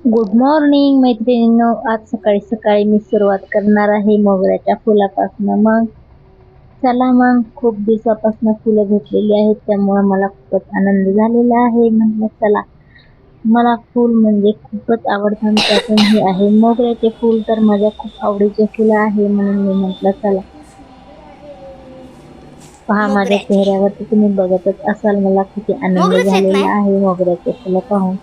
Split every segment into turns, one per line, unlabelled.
Good morning मैत्रिणींनो. आज सकाळी सकाळी मी सुरुवात करणार आहे मोगऱ्याच्या फुलापासून. मग चला, मग खूप दिवसापासून फुलं भेटलेली आहेत, त्यामुळे मला खूपच आनंद झालेला आहे. म्हटलं चला, मला फूल म्हणजे खूपच आवडतं, त्यातून हे आहे मोगऱ्याचे फूल, तर माझ्या खूप आवडीचे फुलं आहे, म्हणून मी म्हटलं चला. पहा, माझ्या
मोगऱ्याचे
चेहऱ्यावरती तुम्ही बघतच असाल मला किती आनंद
मोगरेच आहेत ना.
झालेला आहे मोगऱ्याचे फुलं पाहून.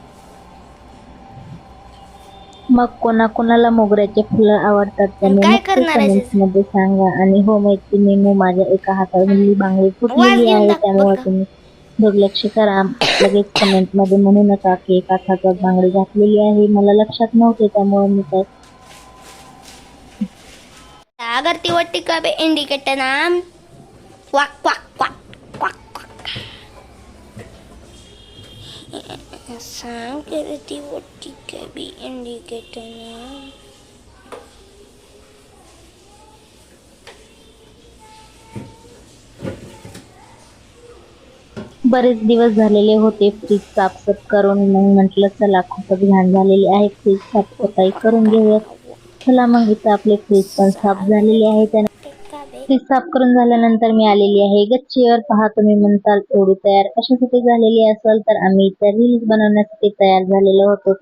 मग कोणाकोणाला मोगऱ्याचे फुलं आवडतात
आणि
त्यांनी
काय
नक्की
करणार आहेस?
कमेंट्स मध्ये सांगा. आणि हो मैत्रिणींनो, माझ्या एका हातामधली बांगडी
वाज
फुटलेली
घेऊन
आहे,
दाखव
त्यामुळे
का?
तुम्ही दुर्लक्ष करा. लगेच कमेंट मध्ये म्हणू नका की एकाच हातात बांगडी घातलेली आहे, मला लक्षात नव्हते, त्यामुळे मी काय.
अगर ती वट्टी का बे इंडिकेटर नाम quack quack quack quack quack सांग कर ती वट्टी का बे इंडिकेटर नाम.
बरेच दिवस झालेले होते फ्रीज साफसफ करून, मग म्हटलं चला, खूपच घाण झालेली आहे, फ्रीज साफसफाई करून घेऊयात. चला, मग इथं आपले फ्रीज पण साफ झालेले आहे. फ्रीज साफ करून झाल्यानंतर मी आलेली आहे गच्चीवर. पहा, तुम्ही म्हणताल एवढी तयार कशासाठी झालेली असेल, तर आम्ही इथं रील्स बनवण्यासाठी तयार झालेलो होतो.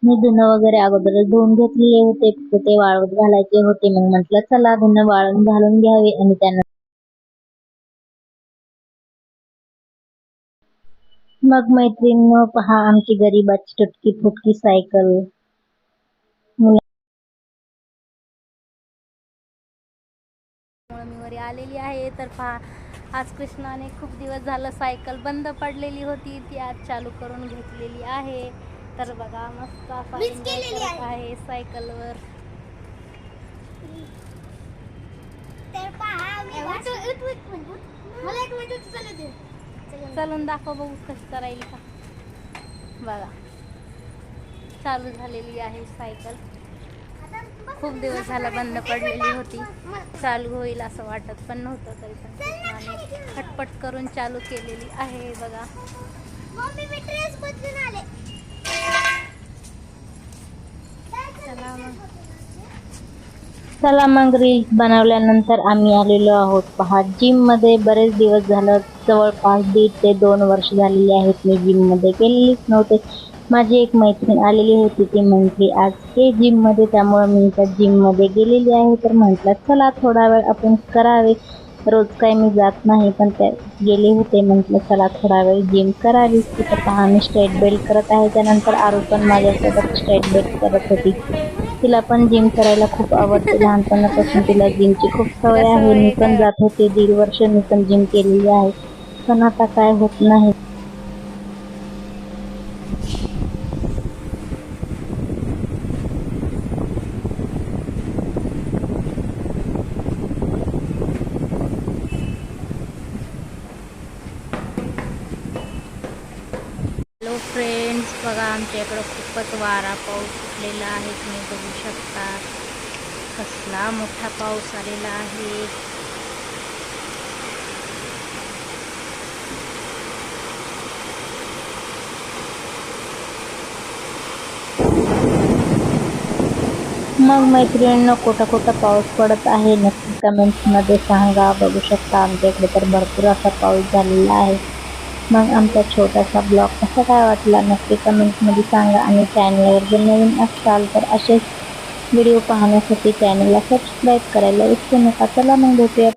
मी धुणं वगैरे अगोदरच धुवून घेतलेले होते, ते वाळवत घालायचे होते. मग म्हटलं चला, धुणं वाळून घालून घ्यावे. आणि त्यानंतर मग मैत्रिणींनो, पहा, आमची गरीबाची तुटकी फुटकी सायकल.
मी वरी आलेली आहे. तर पहा, आज कृष्णाने खूप दिवस झालं सायकल बंद पडलेली होती, ती आज चालू करून घेतलेली आहे. तर बघा, मस्त असा एन्जॉय करत आहे सायकलवर. चलून दाखव बघू कशी करायली का. बघा, चालू झालेली आहे सायकल. खूप दिवस झाला बंद पडलेली होती, चालू होईल असं वाटत पण नव्हतं, तरी पण कृष्णाने खटपट करून चालू केलेली आहे. बघा,
चला मग, रील्स बनवल्यानंतर आम्ही आलेलो आहोत, पहा, जिम मध्ये. बरेच दिवस झालं, जवळपास 1.5 ते 2 वर्ष झालेली आहेत मी जिम मध्ये गेलेलीच नव्हते. माझी एक मैत्रीण आलेली होती, ती म्हटली आज हे जिम मध्ये, त्यामुळे मी त्या जिम मध्ये गेलेली आहे. तर म्हटलं चला, थोडा वेळ आपण करावे. रोज काय मी जात नाही, पण त्या गेले होते, म्हटलं चला थोडा वेळ जिम करावी. तिथं पहा, मी स्ट्रेट बेल्ट करत आहे, त्यानंतर आरू पण माझ्यासोबत स्ट्रेट बेल्ट करत होती. तिला पण जिम करायला खूप आवडते, लहानपणापासून तिला जिमची खूप सवय
तिला
आहे.
सवय
मी
आहे
पण
का?
जात होते, 1.5 वर्ष मी पण जिम केलेली आहे, पण आता काय होत नाही.
हॅलो फ्रेंड्स, बघा, आमच्या इकडं खूपच वारा पाऊस सुटलेला आहे. तुम्ही बघू शकता कसला मोठा पाऊस आलेला आहे.
मग मैत्रिणींना कुठं कुठं पाऊस पडत आहे नक्की कमेंट्स मध्ये सांगा. बघू शकता आमच्या इकडे तर भरपूर असा पाऊस झालेला आहे. मग आमचा छोटासा ब्लॉग कसा काय वाटला नक्की कमेंट्स मध्ये सांगा. आणि चॅनलवर जर नवीन असाल तर असेच व्हिडिओ पाहण्यासाठी चॅनलला सबस्क्राईब करायला विसरू नका. चला मग भेटूया.